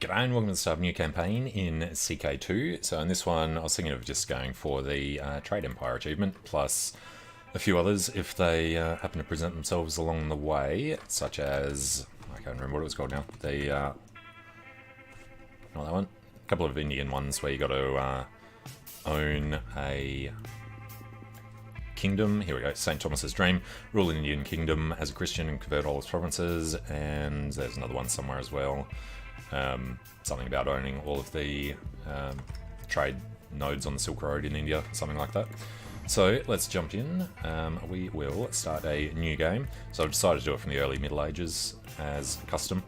G'day and welcome to the start of a new campaign in CK2. So in this one I was thinking of just going for the Trade Empire achievement, plus a few others if they happen to present themselves along the way, such as, I can't remember what it was called now, not that one, a couple of Indian ones where you got to own a kingdom. Here we go, St. Thomas's Dream, rule an Indian kingdom as a Christian and convert all its provinces, and there's another one somewhere as well. Something about owning all of the trade nodes on the Silk Road in India, something like that. So let's jump in. We will start a new game. So I've decided to do it from the early Middle Ages as custom.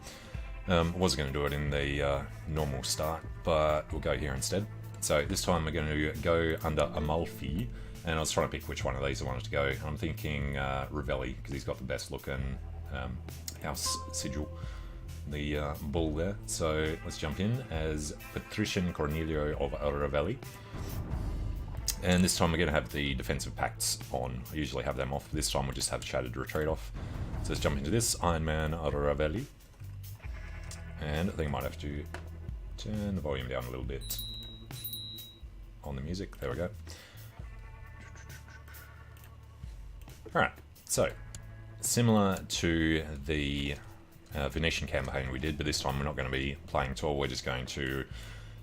I was going to do it in the normal start, but we'll go here instead. So this time we're going to go under Amalfi, and I was trying to pick which one of these I wanted to go. I'm thinking Ravelli, because he's got the best looking house sigil. The bull there. So let's jump in as Patrician Cornelio of Ravelli. And this time we're going to have the defensive pacts on. I usually have them off. This time we'll just have Shattered Retreat off. So let's jump into this. Iron Man Ravelli. And I think I might have to turn the volume down a little bit on the music. There we go. Alright, so similar to the Venetian campaign we did, but this time we're not going to be playing at all. We're just going to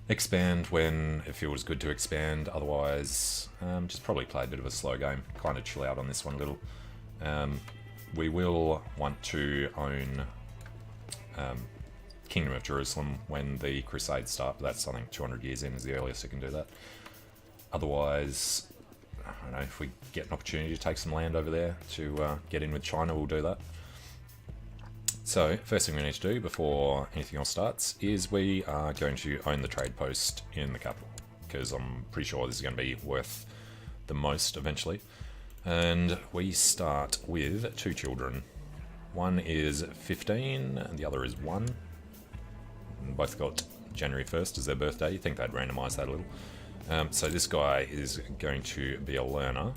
expand when it feels good to expand. Otherwise, just probably play a bit of a slow game, kind of chill out on this one a little. We will want to own Kingdom of Jerusalem when the Crusades start, but that's, I think, 200 years in is the earliest I can do that. Otherwise, I don't know, if we get an opportunity to take some land over there to get in with China, we'll do that. So, first thing we need to do before anything else starts is we are going to own the trade post in the capital, because I'm pretty sure this is going to be worth the most eventually. And we start with 2 children. One is 15 and the other is 1. Both got January 1st as their birthday. You think they'd randomise that a little. So this guy is going to be a learner.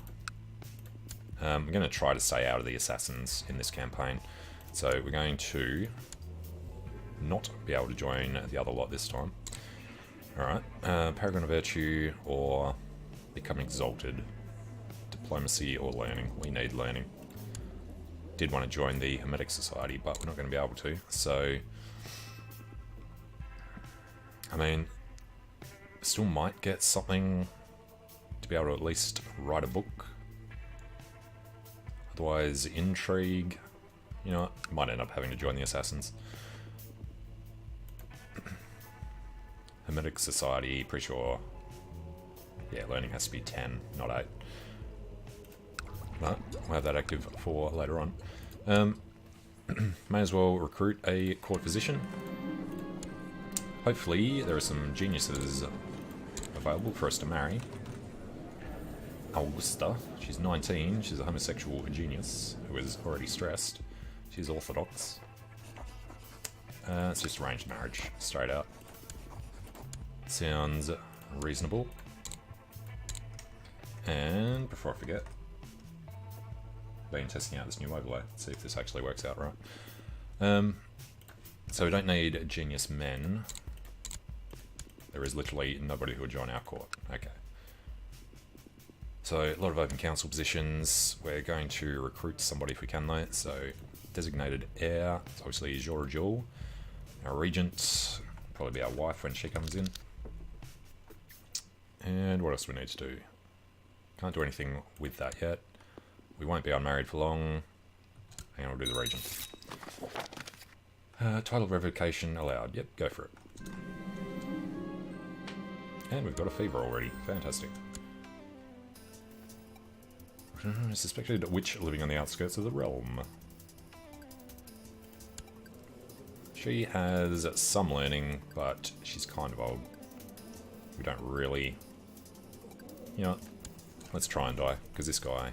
I'm going to try to stay out of the assassins in this campaign. So we're going to not be able to join the other lot this time. Alright, Paragon of Virtue or Become Exalted. Diplomacy or Learning. We need learning. Did want to join the Hermetic Society, but we're not going to be able to. So, I mean, still might get something to be able to at least write a book. Otherwise, Intrigue. You know what? Might end up having to join the Assassins. Hermetic Society, pretty sure. Yeah, learning has to be 10, not 8. But we'll have that active for later on. May as well recruit a court physician. Hopefully there are some geniuses available for us to marry. Augusta, she's 19, she's a homosexual genius who is already stressed. She's orthodox. It's just arranged marriage, straight out. Sounds reasonable. And before I forget, been testing out this new overlay, see if this actually works out right. So we don't need genius men. There is literally nobody who would join our court. Okay. So a lot of open council positions. We're going to recruit somebody if we can though. So designated heir, it's obviously Georgiou. Our regent, probably be our wife when she comes in. And what else do we need to do? Can't do anything with that yet. We won't be unmarried for long. Hang on, we'll do the regent. Title revocation allowed. Yep, go for it. And we've got a fever already. Fantastic. Suspected witch living on the outskirts of the realm. She has some learning, but she's kind of old. We don't really... You know what? Let's try and die, because this guy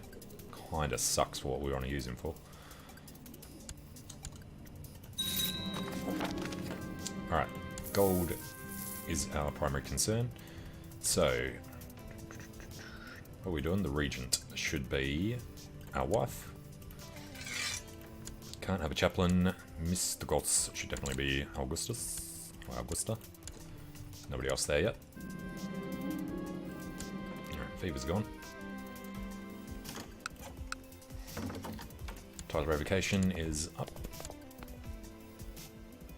kind of sucks for what we want to use him for. Alright, gold is our primary concern. So, what are we doing? The regent should be our wife. Can't have a chaplain. Miss the Goths should definitely be Augustus. Augusta. Nobody else there yet. Alright, Fever's gone. Title revocation is up.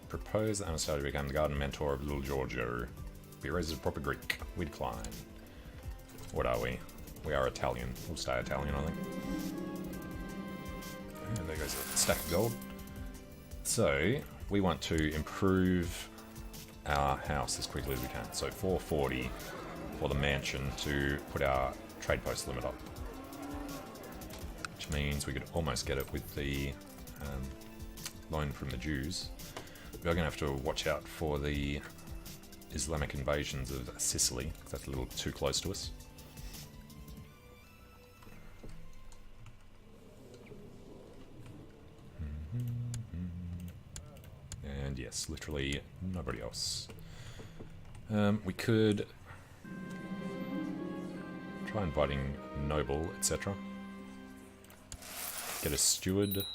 Propose Anastasia to become the garden mentor of little Giorgio. Be raised as a proper Greek. We decline. What are we? We are Italian. We'll stay Italian, I think. And there goes a stack of gold. So, we want to improve our house as quickly as we can. So 440 for the mansion to put our trade post limit up. Which means we could almost get it with the loan from the Jews. We are going to have to watch out for the Islamic invasions of Sicily, because that's a little too close to us. And yes, literally nobody else. We could try inviting noble, etc. Get a steward.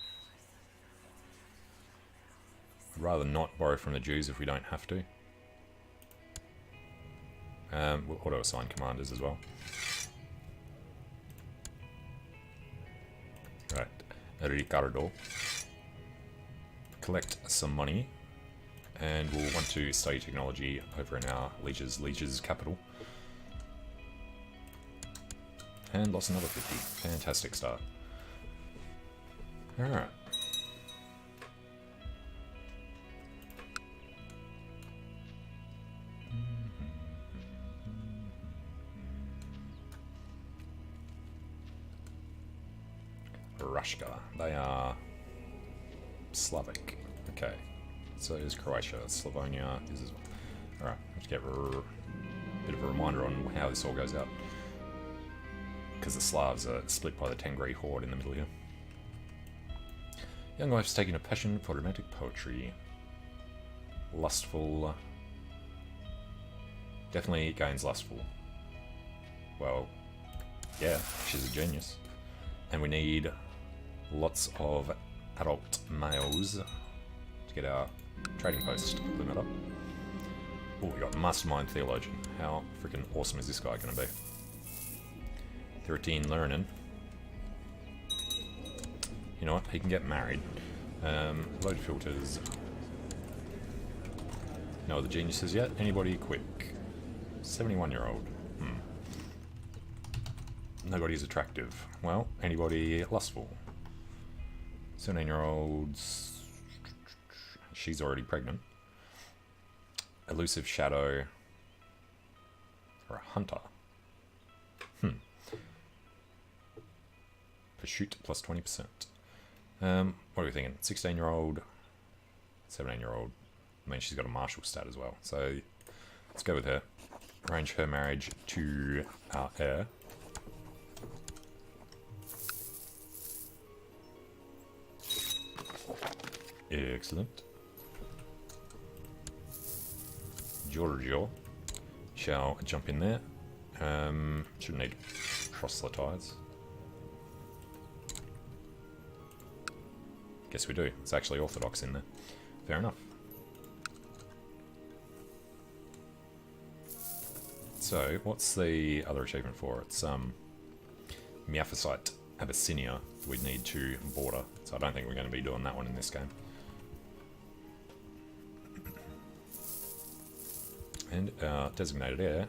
I'd rather not borrow from the Jews if we don't have to. We'll auto-assign commanders as well. Right, Ricardo. Collect some money, and we'll want to study technology over in our liege's capital. And lost another 50. Fantastic start. Alright. Russia. They are Slavic. Okay. So is Croatia. Slavonia is as well. Alright, let's get a bit of a reminder on how this all goes out. Because the Slavs are split by the Tengri horde in the middle here. Young wife's taking a passion for romantic poetry. Lustful. Definitely gains lustful. Well, yeah, she's a genius. And we need lots of adult males to get our trading post limit up. Oh, we got Mastermind Theologian. How freaking awesome is this guy going to be? 13 learning. You know what? He can get married. Load filters. No other geniuses yet? Anybody quick? 71-year-old. Nobody's attractive. Well, anybody lustful? 17-year-olds. She's already pregnant. Elusive shadow. Or a hunter. Pursuit plus 20%. What are we thinking? 16-year-old, 17-year-old. I mean, she's got a martial stat as well. So let's go with her. Arrange her marriage to our heir. Excellent. Giorgio shall jump in there. Shouldn't need proselytize. Guess we do. It's actually Orthodox in there. Fair enough. So, what's the other achievement for? It's Miaphysite Abyssinia we'd need to border. So I don't think we're going to be doing that one in this game. And our designated heir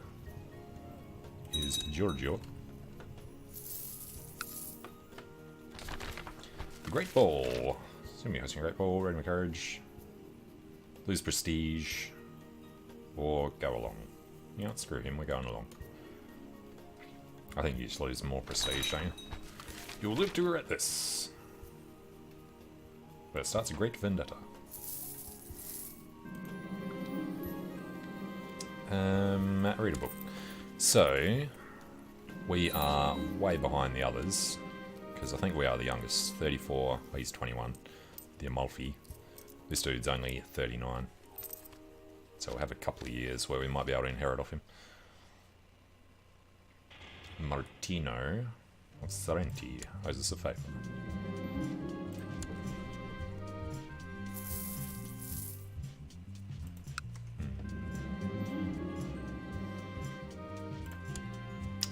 is Giorgio. The Great Ball. Soon be hosting a Great Ball, ready my courage. Lose prestige. Or go along. You know what, screw him, we're going along. I think you just lose more prestige, don't you? You'll live to regret this. But it starts a great vendetta. Read a book. So, we are way behind the others. Because I think we are the youngest. 34, he's 21. The Amalfi. This dude's only 39. So we'll have a couple of years where we might be able to inherit off him. Martino. What's Sorrenti? Oh, is this a favour?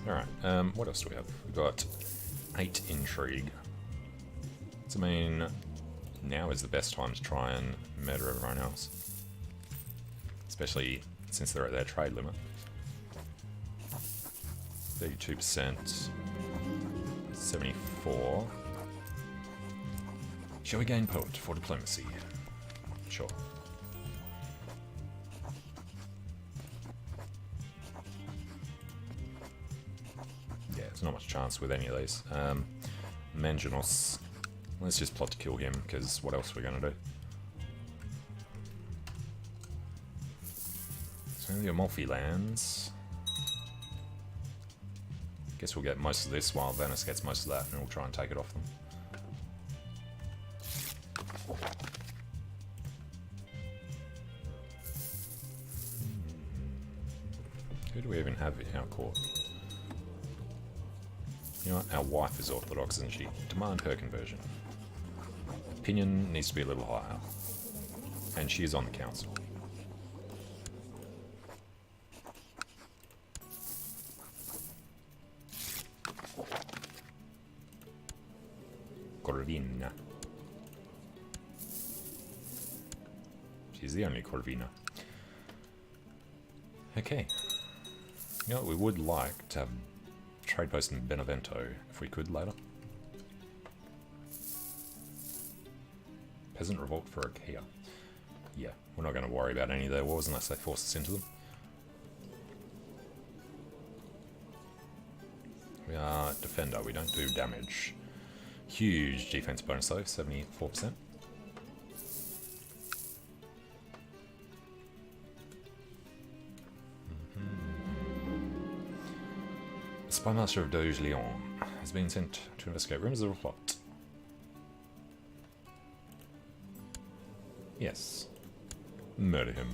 Alright, what else do we have? We've got 8 intrigue. So, I mean, now is the best time to try and murder everyone else. Especially since they're at their trade limit. 32%. 74. Shall we gain poet for diplomacy? Sure. Yeah, there's not much chance with any of these. Manjanos. Let's just plot to kill him, because what else are we going to do? So the Amalfi lands. Guess we'll get most of this while Venice gets most of that, and we'll try and take it off them. Who do we even have in our court? You know what? Our wife is Orthodox, isn't she? Demand her conversion. Opinion needs to be a little higher. And she is on the council. Corvina. She's the only Corvina. Okay. You know what, we would like to have trade post in Benevento if we could later. Peasant revolt for Achaia. Yeah, we're not going to worry about any of their wars unless they force us into them. We are defender, we don't do damage. Huge defense bonus though, 74%. Spy Master of Doge Leon has been sent to investigate rumors of a plot. Yes. Murder him.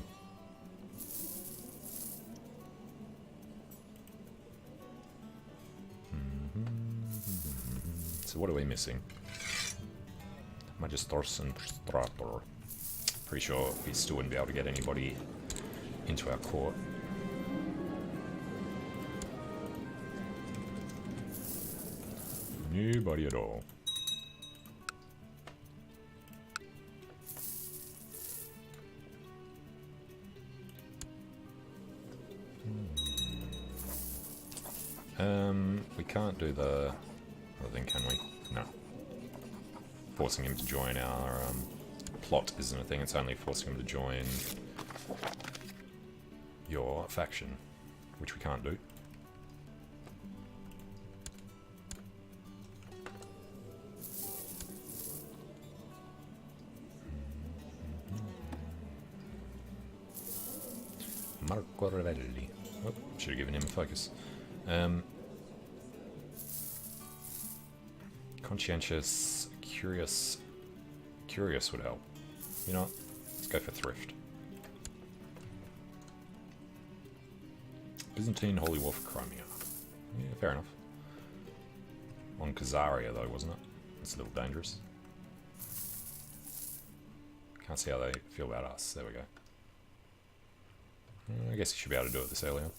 So what are we missing? Magistros and Praetor. Pretty sure we still wouldn't be able to get anybody into our court. Nobody at all. We can't do the other thing, can we? No. Forcing him to join our plot isn't a thing, it's only forcing him to join your faction, which we can't do. Marco Ravelli. Oh, should have given him a focus. Conscientious, curious would help. You know what? Let's go for thrift. Byzantine Holy War for Crimea. Yeah, fair enough. On Khazaria though, wasn't it? It's a little dangerous. Can't see how they feel about us. There we go. I guess you should be able to do it this early on.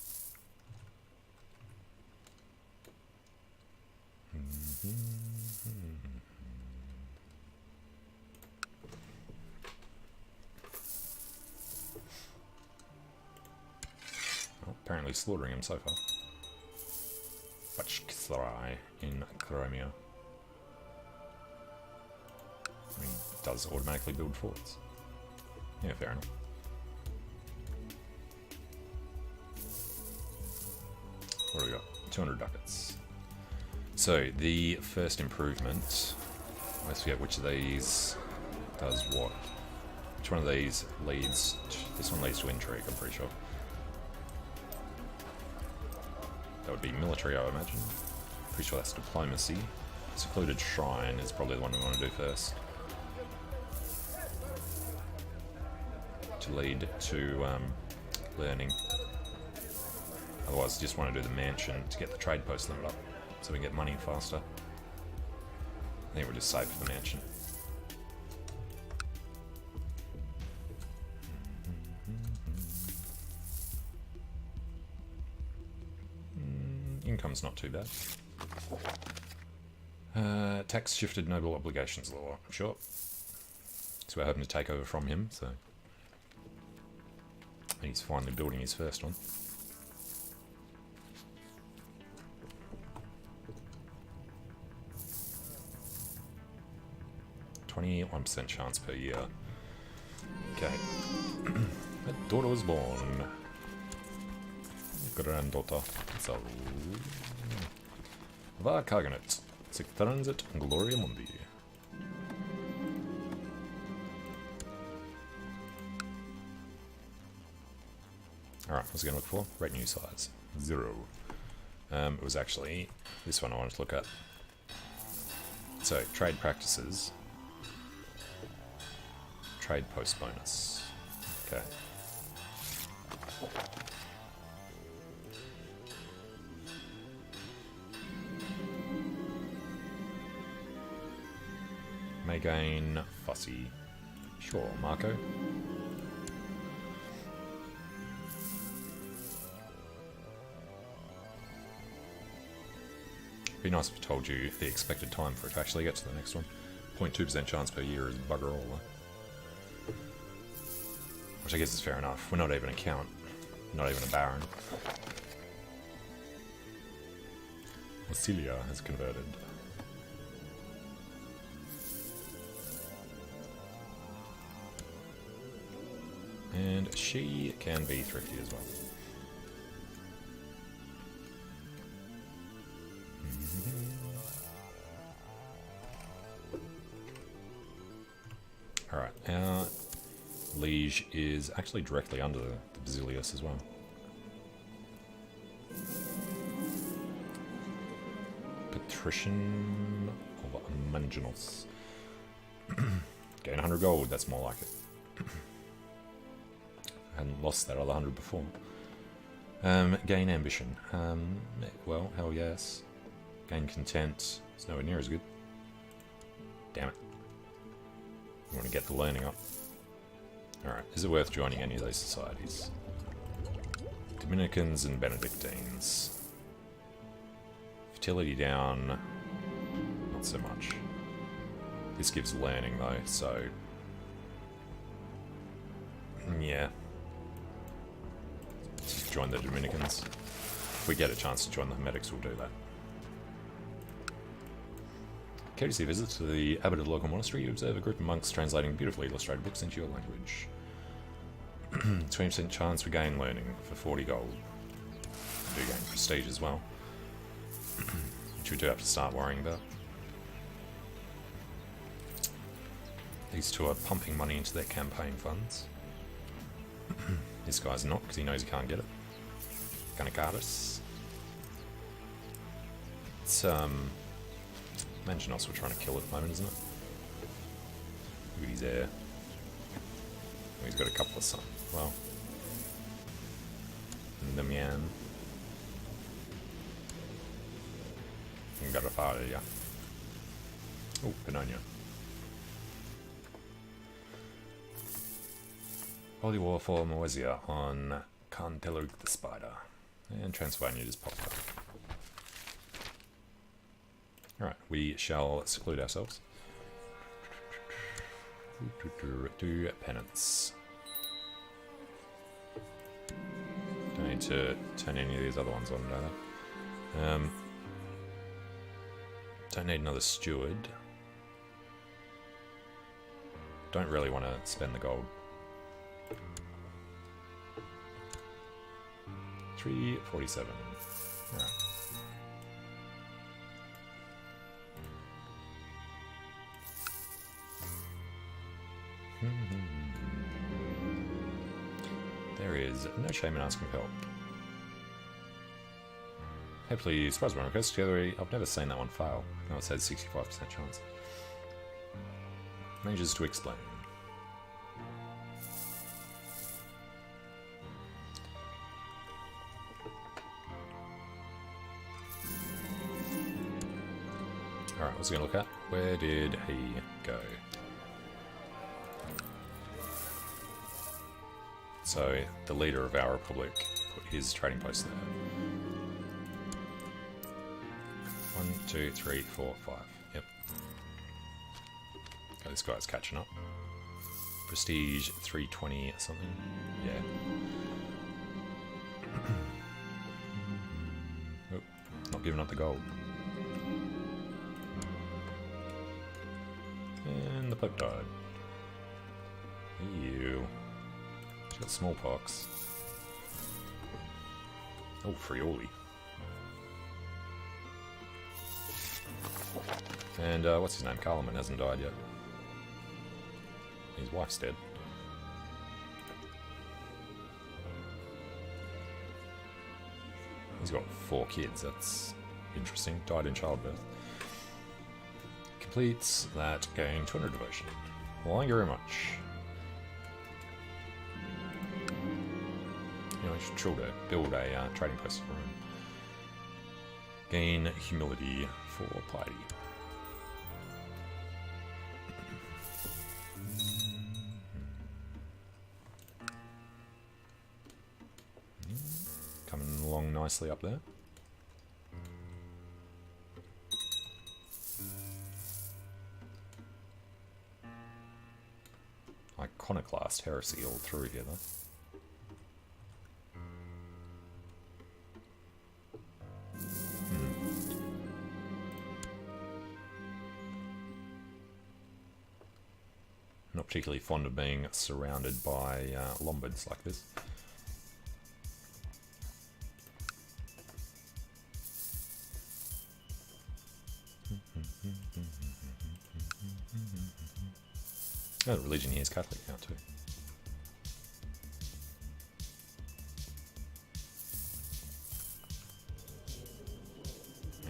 Well, apparently slaughtering him so far. Bachksarai in Crimea. I mean, it does automatically build forts. Yeah, fair enough. What do we got? 200 ducats. So, the first improvement, let's forget which of these does what. Which one of these leads to, this one leads to intrigue, I'm pretty sure. That would be military, I would imagine. Pretty sure that's diplomacy. Secluded Shrine is probably the one we want to do first. To lead to learning. Otherwise, just want to do the mansion to get the trade post limit up, so we can get money faster. I think we'll just save for the mansion. Income's not too bad. Tax shifted noble obligations law. Sure. So we're hoping to take over from him, so he's finally building his first one. %21% chance per year. Okay. A daughter was born. Granddaughter. So Va Caganet. Sic transit Gloria Mundi. Alright, what's it going to look for? Rate new size. 0. It was actually this one I wanted to look at. So, trade practices. Trade post bonus. Okay. May gain fussy. Sure, Marco. Be nice if I told you the expected time for it to actually get to the next one. 0.2% chance per year is bugger all, though. Which I guess is fair enough. We're not even a count. Not even a baron. Wasilia has converted. And she can be thrifty as well. Alright, our liege is actually directly under the Basilius as well. Patrician of Manginos. Gain 100 gold, that's more like it. Hadn't lost that other 100 before. Gain ambition. Well, hell yes. Gain content. It's nowhere near as good. Damn it. You want to get the learning up. Alright, is it worth joining any of those societies? Dominicans and Benedictines. Fertility down. Not so much. This gives learning though, so... yeah. Just join the Dominicans. If we get a chance to join the Hermetics, we'll do that. Courtesy visit to the abbot of the local monastery, you observe a group of monks translating beautifully illustrated books into your language. 20% chance we gain learning for 40 gold. We do gain prestige as well, which we do have to start worrying about. These two are pumping money into their campaign funds. This guy's not, because he knows he can't get it. Gonna guard us. It's, Manginos we're trying to kill at the moment, isn't it? Look at his heir. Oh, he's got a couple of sons. Well. Damian. Got a father, yeah. Oh, Pannonia. Holy War for Moesia on Cantelug the Spider. And Transylvania just popped up. Alright, we shall seclude ourselves. Do penance. Don't need to turn any of these other ones on, do I? Don't need another steward. Don't really want to spend the gold. 347. Alright. There is no shame in asking for help. Hopefully, surprise my request together. I've never seen that one fail. No, it says 65% chance. Manages to explain. Alright, what's he gonna look at? Where did he go? So, the leader of our republic put his trading post there. 1, 2, 3, 4, 5. Yep. Okay, this guy's catching up. Prestige 320 or something. Yeah. Oh, not giving up the gold. And the Pope died. Ew. She's got smallpox. Oh, Friuli. And what's his name? Carloman hasn't died yet. His wife's dead. He's got 4 kids. That's interesting. Died in childbirth. Completes that, gain 200 devotion. Well, thank you very much. You know, I should try to build a trading post for him. Gain humility for piety. Coming along nicely up there. Iconoclast heresy all through here though. Not particularly fond of being surrounded by Lombards like this. Oh, the religion here is Catholic now too.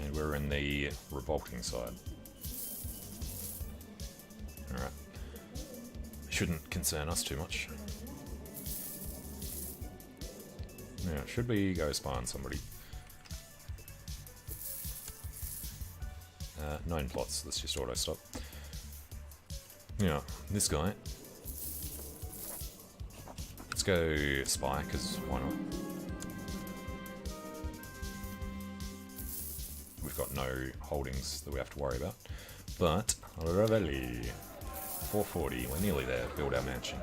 And we're in the revolting side. Alright. Shouldn't concern us too much. Now, should we go spy on somebody? 9 plots, let's just auto stop. Yeah, this guy. Let's go spy, because why not? We've got no holdings that we have to worry about. But, Ravelli, 440, we're nearly there, build our mansion.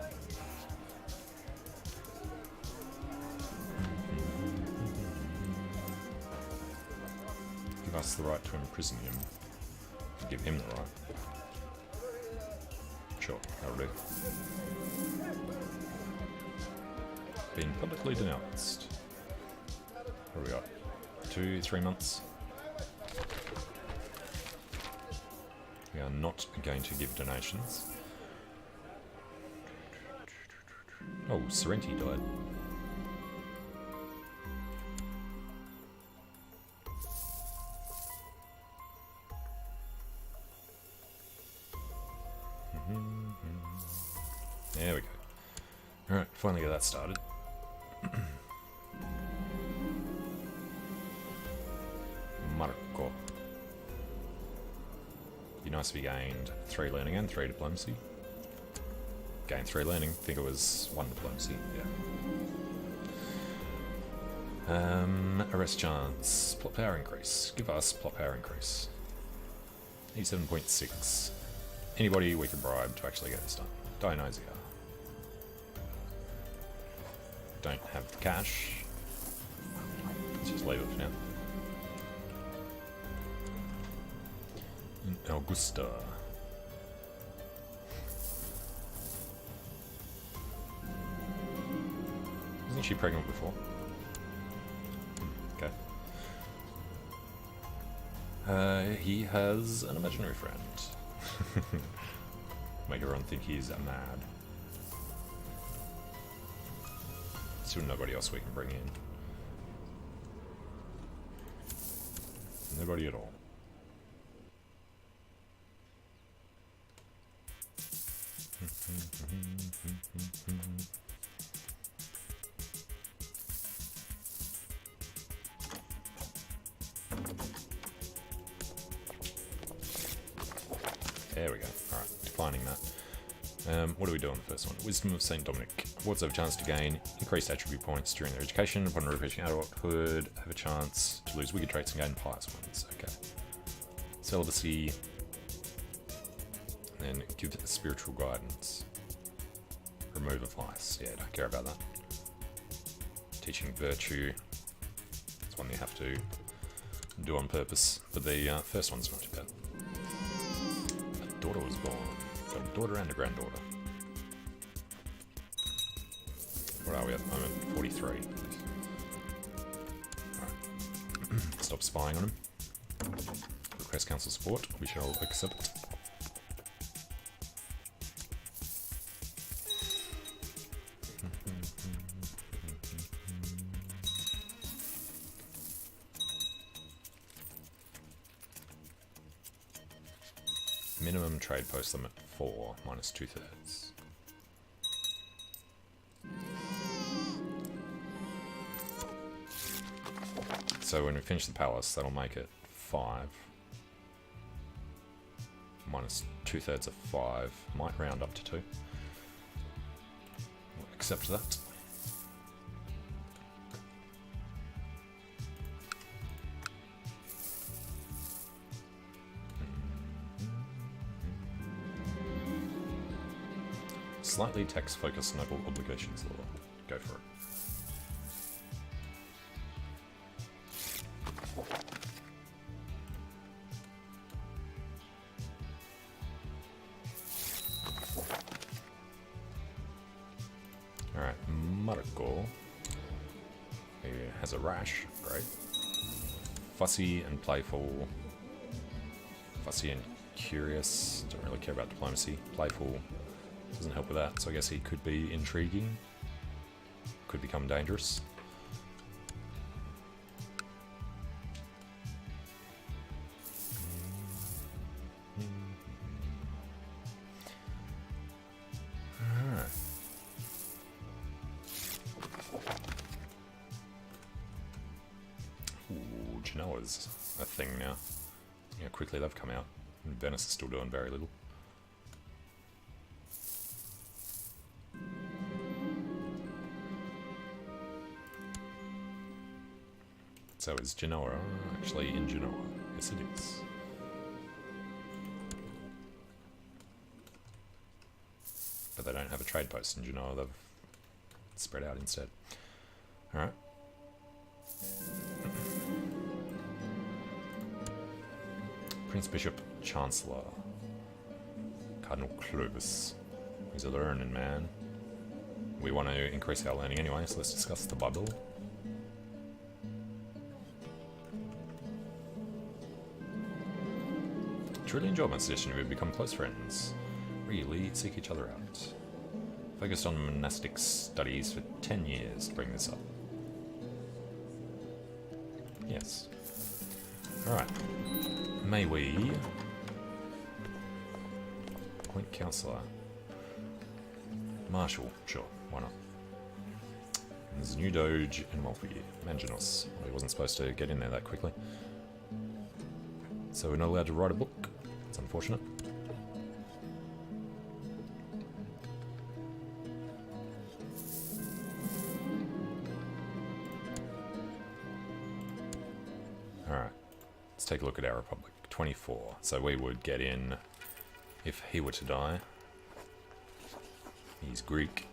Give us the right to imprison him. Give him the right. Sure, that'll do. Been publicly denounced. What do we got? 2, 3 months? We are not going to give donations. Oh, Sorrenti died. There we go. Alright, finally get that started. Marco. Be nice if we gained 3 learning and 3 diplomacy. Gained 3 learning, I think it was 1 diplomacy, yeah. Arrest chance. Plot power increase. Give us plot power increase. 87.6. Anybody we can bribe to actually get this done. Dionysia. Don't have the cash. Let's just leave it for now. Augusta. Wasn't she pregnant before? Okay. He has an imaginary friend. Make everyone think he's mad. Still nobody else we can bring in. Nobody at all. There we go. Alright, declining that. What do we do on the first one? Wisdom of St. Dominic. Wards have a chance to gain increased attribute points during their education. Upon reaching adulthood, have a chance to lose wicked traits and gain pious ones. Okay. celibacy, and then give spiritual guidance. Remove a vice. Yeah, don't care about that. Teaching virtue. It's one you have to do on purpose. But the first one's not too bad. A daughter was born. Got a daughter and a granddaughter. What are we at the moment? 43. Alright. Stop spying on him. Request council support. We shall accept. Minimum trade post limit 4, minus 2/3. So when we finish the palace, that'll make it 5. Minus 2/3 of 5. Might round up to 2. We'll accept that. Slightly tax-focused noble obligations law. Go for it. Alright, Marco. He has a rash, great. Fussy and playful. Fussy and curious. Don't really care about diplomacy. Playful. Doesn't help with that, so I guess he could be intriguing. Could become dangerous. Alright. Ooh, Genoa's a thing now. Yeah, quickly they've come out. And Venice is still doing very little. So is Genoa actually in Genoa? Yes, it is. But they don't have a trade post in Genoa, they've spread out instead. Alright. Prince Bishop Chancellor. Cardinal Clovis. He's a learning man. We want to increase our learning anyway, so let's discuss the Bible. Truly enjoyed my suggestion. We've become close friends. Really seek each other out. Focused on monastic studies for 10 years to bring this up. Yes. Alright. May we appoint councillor? Marshal, sure, why not? And there's a new doge in Malfi, Manginos. Well, he wasn't supposed to get in there that quickly. So we're not allowed to write a book. It's unfortunate. Alright, let's take a look at our republic. 24. So we would get in if he were to die. He's Greek.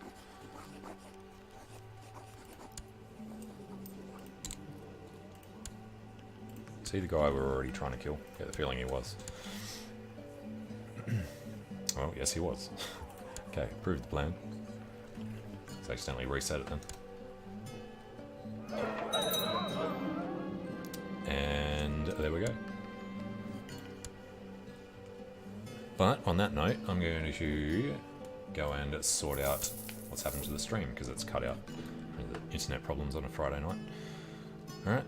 Is he the guy we're already trying to kill? Get the feeling he was. Well, yes he was. Okay, approved the plan. Let's accidentally reset it then. And there we go. But on that note, I'm going to go and sort out what's happened to the stream because it's cut out. The internet problems on a Friday night. Alright.